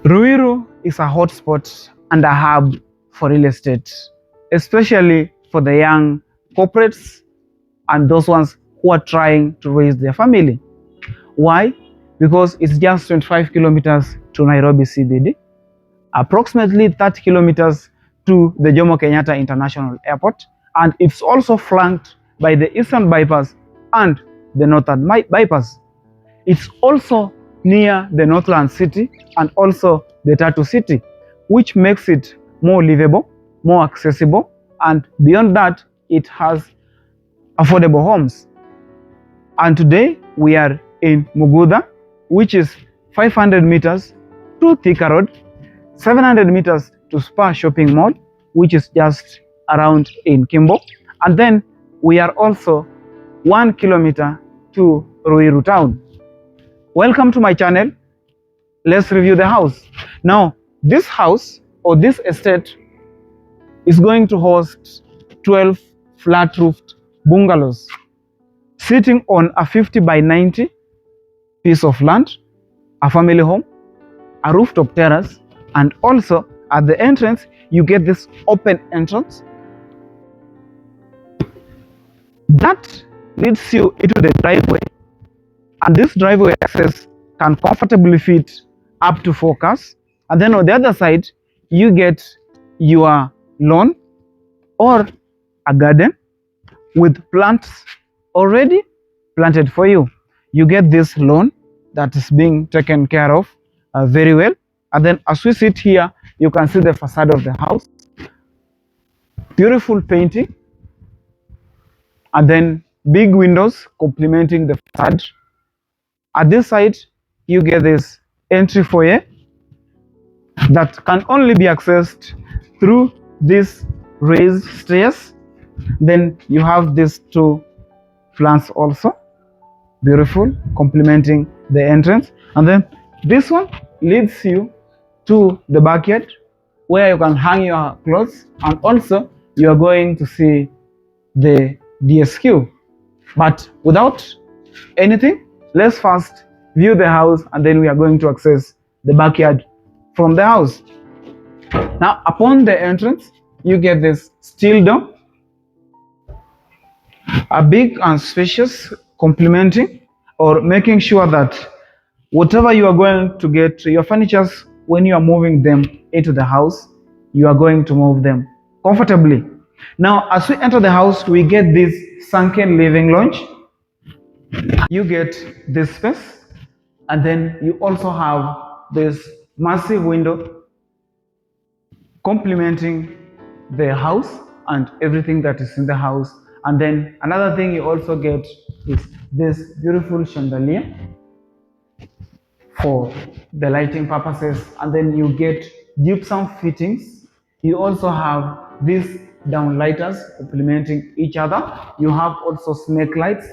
Ruiru is a hotspot and a hub for real estate, especially for the young corporates and those ones who are trying to raise their family. Why? Because it's just 25 kilometers to Nairobi CBD, approximately 30 kilometers to the Jomo Kenyatta International Airport, and it's also flanked by the Eastern Bypass and the Northern Bypass. It's also near the Northland City and also the Tatu City, which makes it more livable, more accessible, and beyond that, it has affordable homes. And today we are in Mugutha, which is 500 meters to Thika Road, 700 meters to Spa Shopping Mall, which is just around in Kimbo, and then we are also 1 kilometer to Ruiru town. Welcome to my channel. Let's review the house. Now, this house or this estate is going to host 12 flat-roofed bungalows sitting on a 50 by 90 piece of land, a family home, a rooftop terrace, and also at the entrance you get this open entrance that leads you into the driveway, and this driveway access can comfortably fit up to 4 cars. And then on the other side you get your lawn or a garden with plants already planted for you. You get this lawn that is being taken care of very well. And then as we sit here, you can see the facade of the house, beautiful painting, and then big windows complementing the facade. At this side you get this entry foyer that can only be accessed through these raised stairs. Then you have these 2 plants also, beautiful, complementing the entrance. And then this one leads you to the backyard where you can hang your clothes, and also you are going to see the DSQ. But without anything, let's first view the house and then we are going to access the backyard from the house. Now, upon the entrance you get this steel door, a big and spacious, complementing or making sure that whatever you are going to get, your furnitures, when you are moving them into the house, you are going to move them comfortably. Now, as we enter the house, we get this sunken living lounge. You get this space, and then you also have this massive window complementing the house and everything that is in the house. And then another thing you also get is this beautiful chandelier for the lighting purposes, and then you get gypsum fittings. You also have these downlighters complementing each other. You have also snake lights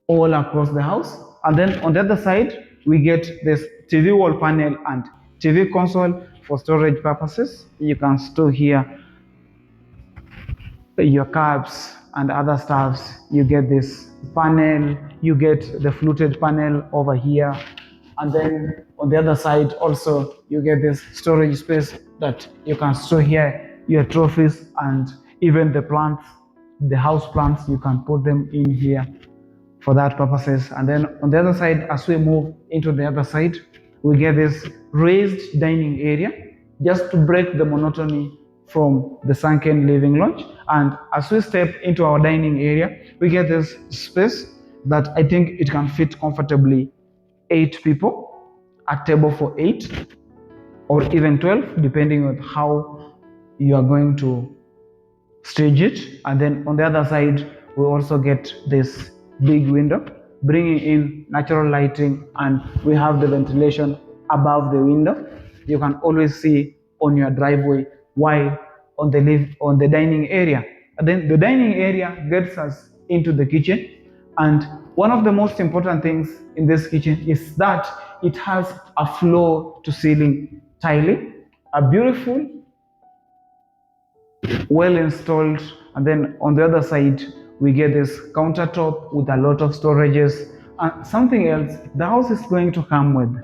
all across the house, and then on the other side we get this TV wall panel and TV console for storage purposes. You can store here your cups and other stuffs. You get this panel, you get the fluted panel over here, and then on the other side also you get this storage space that you can store here your trophies and even the plants, the house plants, you can put them in here for that purposes. And then on the other side, as we move into the other side, we get this raised dining area just to break the monotony from the sunken living lounge. And as we step into our dining area, we get this space that I think it can fit comfortably 8 people, a table for 8 or even 12, depending on how you are going to stage it. And then on the other side, we also get this big window bringing in natural lighting, and we have the ventilation above the window. You can always see on your driveway while on the dining area. And then the dining area gets us into the kitchen, and one of the most important things in this kitchen is that it has a floor to ceiling tiling, a beautiful, well installed. And then on the other side we get this countertop with a lot of storages. And something else, the house is going to come with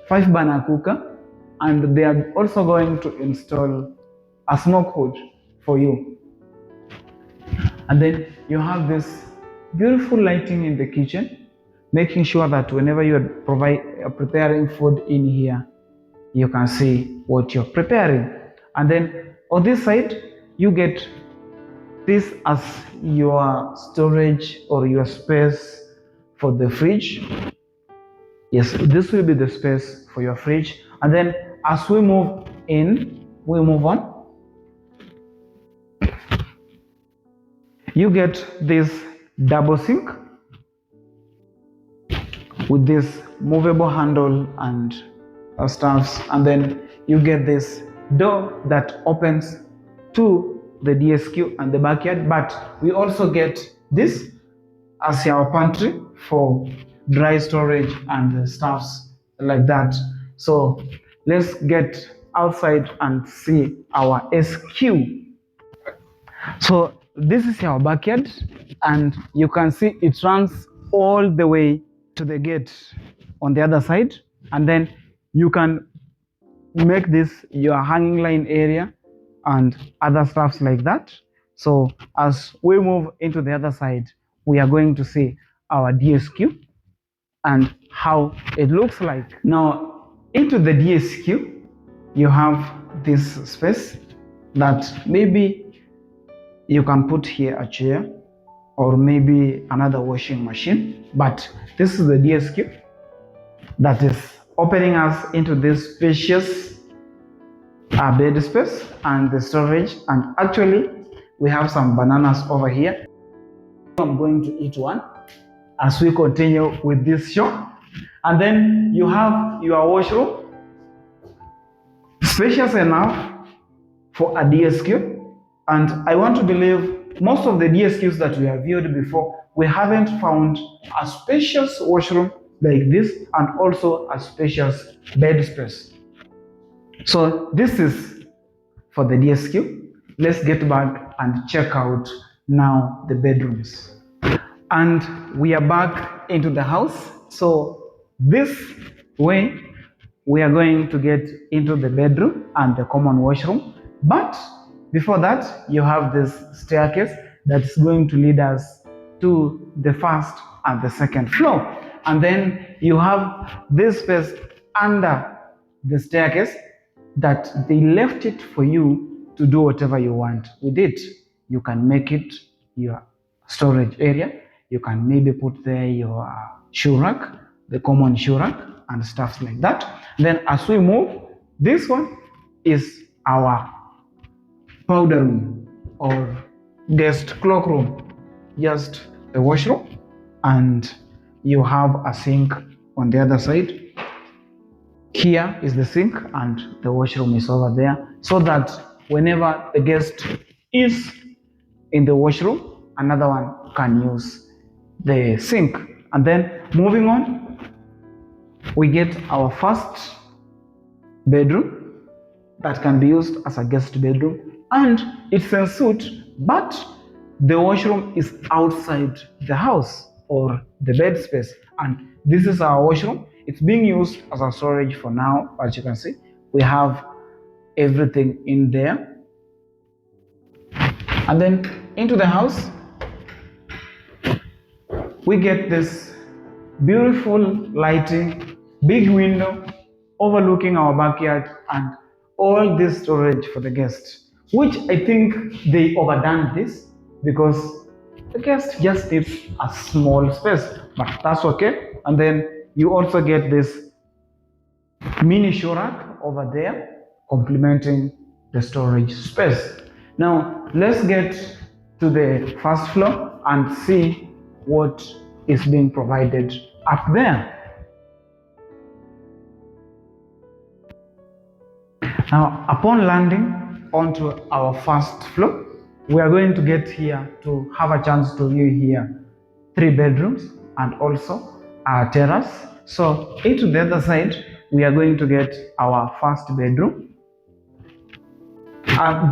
5 burner cooker, and they are also going to install a smoke hood for you. And then you have this beautiful lighting in the kitchen, making sure that whenever you are preparing food in here, you can see what you're preparing. And then on this side, you get this as your storage or your space for the fridge. Yes, this will be the space for your fridge. And then as we move on, you get this double sink with this movable handle and stuffs, and then you get this door that opens to the DSQ and the backyard. But we also get this as our pantry for dry storage and stuffs like that. So let's get outside and see our SQ. So this is our backyard, and you can see it runs all the way to the gate on the other side, and then you can make this your hanging line area and other stuffs like that. So as we move into the other side, we are going to see our DSQ and how it looks like. Now into the DSQ, you have this space that maybe you can put here a chair or maybe another washing machine, but this is the DSQ that is opening us into this spacious bed space and the storage. And actually we have some bananas over here. I'm going to eat one as we continue with this show. And then you have your washroom, spacious enough for a DSQ. And I want to believe most of the DSQs that we have viewed before, we haven't found a spacious washroom like this and also a spacious bed space. So this is for the DSQ. Let's get back and check out now the bedrooms. And we are back into the house. So this way we are going to get into the bedroom and the common washroom. But before that, you have this staircase that's going to lead us to the first and the second floor. And then you have this space under the staircase that they left it for you to do whatever you want with it. You can make it your storage area. You can maybe put there your shoe rack, the common shoe rack and stuff like that. Then as we move, this one is our powder room or guest cloakroom, just a washroom, and you have a sink on the other side. Here is the sink and the washroom is over there, so that whenever the guest is in the washroom, another one can use the sink. And then moving on, we get our first bedroom that can be used as a guest bedroom, and it's en suite, but the washroom is outside the house or the bed space. And this is our washroom. It's being used as a storage for now. As you can see, we have everything in there. And then into the house, we get this beautiful lighting, big window overlooking our backyard, and all this storage for the guests, which I think they overdone this because the guest just needs a small space, but that's okay. And then you also get this mini shoe rack over there complementing the storage space. Now let's get to the first floor and see what is being provided up there. Now upon landing onto our first floor, we are going to get here to have a chance to view here 3 bedrooms and also a terrace. So into the other side, we are going to get our first bedroom.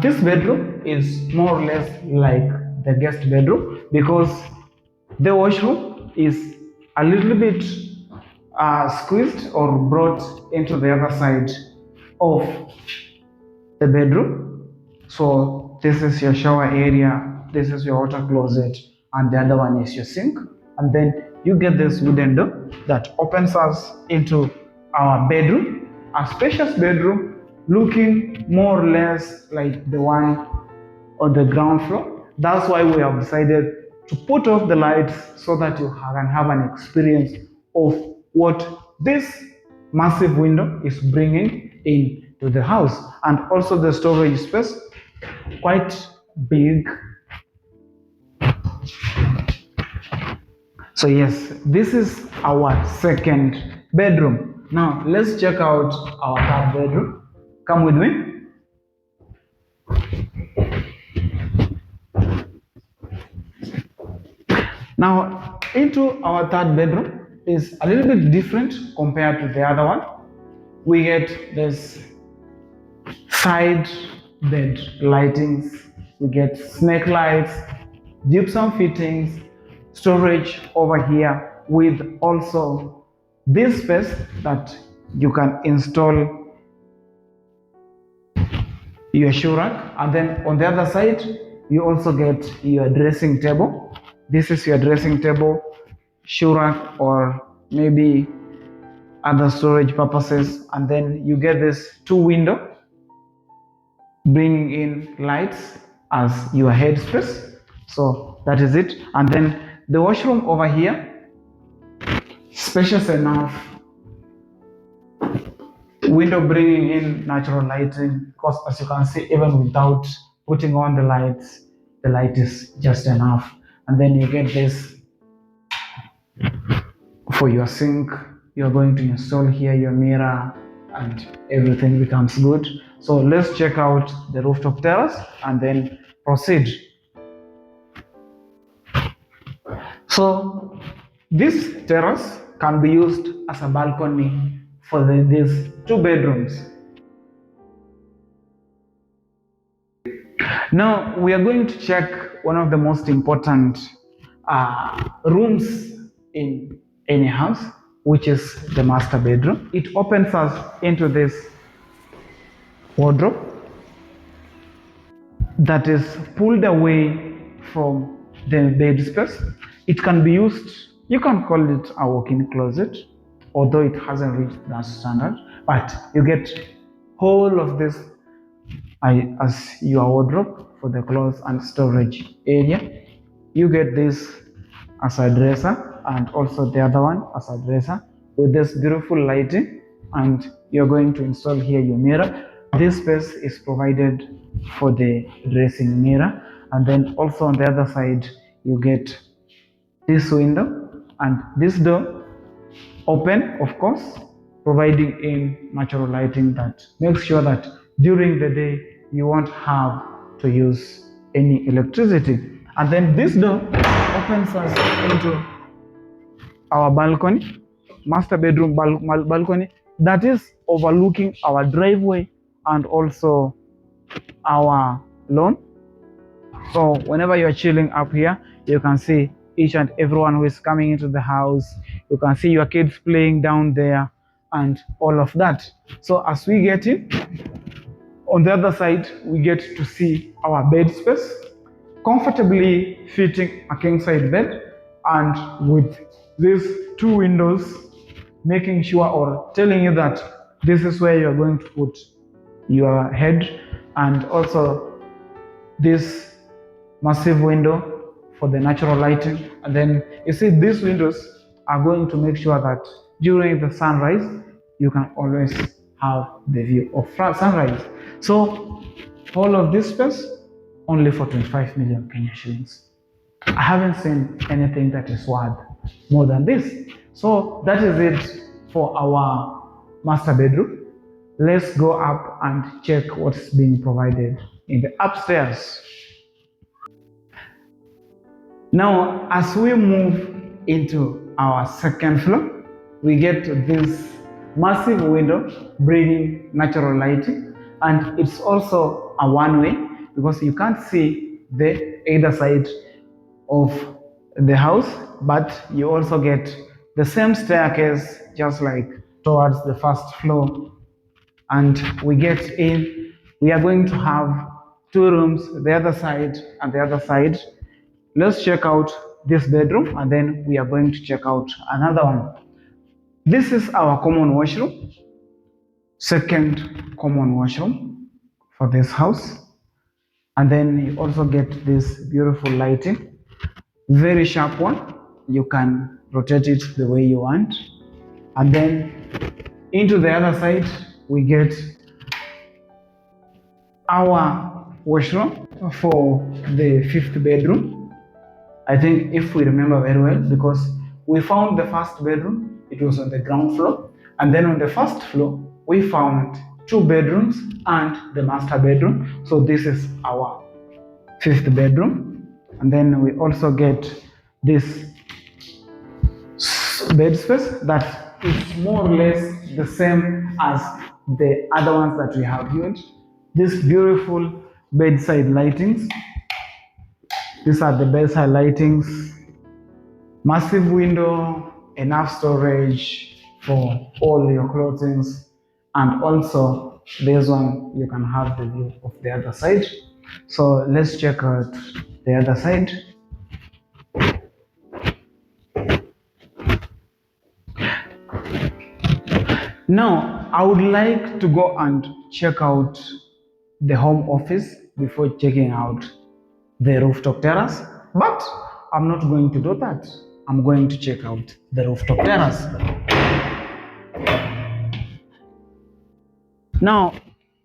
This bedroom is more or less like the guest bedroom because the washroom is a little bit squeezed or brought into the other side of the bedroom. So this is your shower area, this is your water closet, and the other one is your sink. And then you get this wooden door that opens us into our bedroom, a spacious bedroom looking more or less like the one on the ground floor. That's why we have decided to put off the lights so that you can have an experience of what this massive window is bringing into the house. And also the storage space, quite big. So yes, this is our second bedroom. Now let's check out our third bedroom. Come with me. Now, into our third bedroom is a little bit different compared to the other one. We get this side bed lightings, we get snake lights, gypsum fittings, storage over here with also this space that you can install your shoe rack. And then on the other side, you also get your dressing table. This is your dressing table, shoe rack, or maybe other storage purposes. And then you get this two window, bringing in lights as your headspace. So that is it. And then the washroom over here, spacious enough, window bringing in natural lighting, because as you can see, even without putting on the lights, the light is just enough. And then you get this for your sink. You're going to install here your mirror and everything becomes good. So let's check out the rooftop terrace and then proceed. So this terrace can be used as a balcony for these two bedrooms. Now we are going to check one of the most important rooms in any house, which is the master bedroom. It opens us into this wardrobe that is pulled away from the bed space. It can be used, you can call it a walk-in closet, although it hasn't reached that standard, but you get whole of this as your wardrobe for the clothes and storage area. You get this as a dresser and also the other one as a dresser with this beautiful lighting, and you're going to install here your mirror. This space is provided for the dressing mirror, and then also on the other side you get this window and this door open, of course, providing in natural lighting that makes sure that during the day you won't have to use any electricity. And then this door opens us into our balcony, master bedroom balcony that is overlooking our driveway and also our lawn. So whenever you're chilling up here, you can see each and everyone who is coming into the house. You can see your kids playing down there and all of that. So as we get in, on the other side, we get to see our bed space, comfortably fitting a king size bed, and with these two windows, making sure or telling you that this is where you're going to put your head, and also this massive window for the natural lighting. And then you see these windows are going to make sure that during the sunrise you can always have the view of sunrise. So all of this space only for 25 million Kenya shillings. I haven't seen anything that is worth more than this. So that is it for our master bedroom. Let's go up and check what's being provided in the upstairs. Now, as we move into our second floor, we get to this massive window bringing natural lighting, and it's also a one-way because you can't see the either side of the house, but you also get the same staircase just like towards the first floor. and we get in. We are going to have two rooms, the other side and the other side. Let's check out this bedroom and then we are going to check out another one. This is our common washroom, second common washroom for this house. And then you also get this beautiful lighting, very sharp one. You can rotate it the way you want. And then into the other side, we get our washroom for the fifth bedroom. I think if we remember very well, because we found the first bedroom, it was on the ground floor. And then on the first floor, we found two bedrooms and the master bedroom. So this is our fifth bedroom. And then we also get this bed space that is more or less the same as the other ones that we have viewed. This beautiful bedside lightings. These are the bedside lightings. Massive window, enough storage for all your clothing, and also this one you can have the view of the other side. So let's check out the other side. Now I would like to go and check out the home office before checking out the rooftop terrace, but I'm not going to do that. I'm going to check out the rooftop terrace. Now,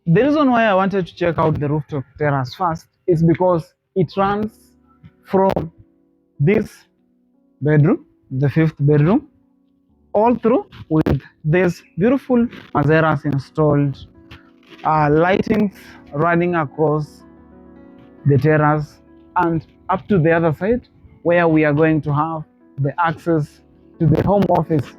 the reason why I wanted to check out the rooftop terrace first is because it runs from this bedroom, the fifth bedroom, all through with this beautiful Maseras installed, lightings running across the terrace and up to the other side where we are going to have the access to the home office.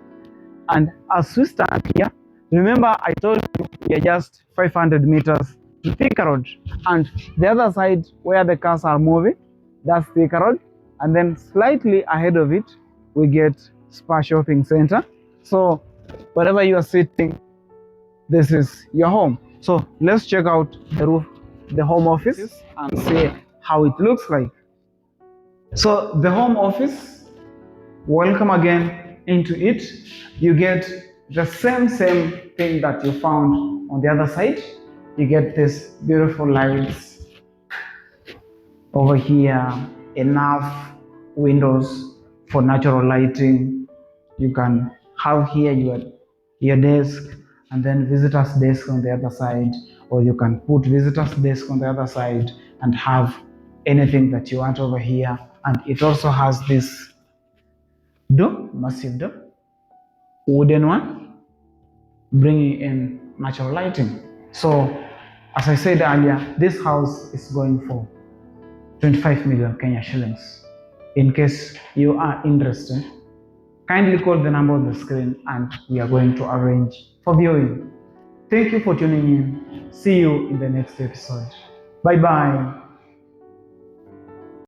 And as we stand here, remember I told you we are just 500 meters to Thika Road, and the other side where the cars are moving, that's Thika Road, and then slightly ahead of it we get Spa Shopping Center. So wherever you are sitting, this is your home. So let's check out the home office and see how it looks like. So the home office, welcome again into it. You get the same thing that you found on the other side. You get this beautiful lights over here, enough windows for natural lighting. You can have here your desk and then visitors desk on the other side, or you can put visitors desk on the other side and have anything that you want over here. And it also has this door, massive door, wooden one, bringing in natural lighting. So as I said earlier, this house is going for 25 million Kenya shillings. In case you are interested, kindly call the number on the screen and we are going to arrange for viewing. Thank you for tuning in. See you in the next episode. Bye bye.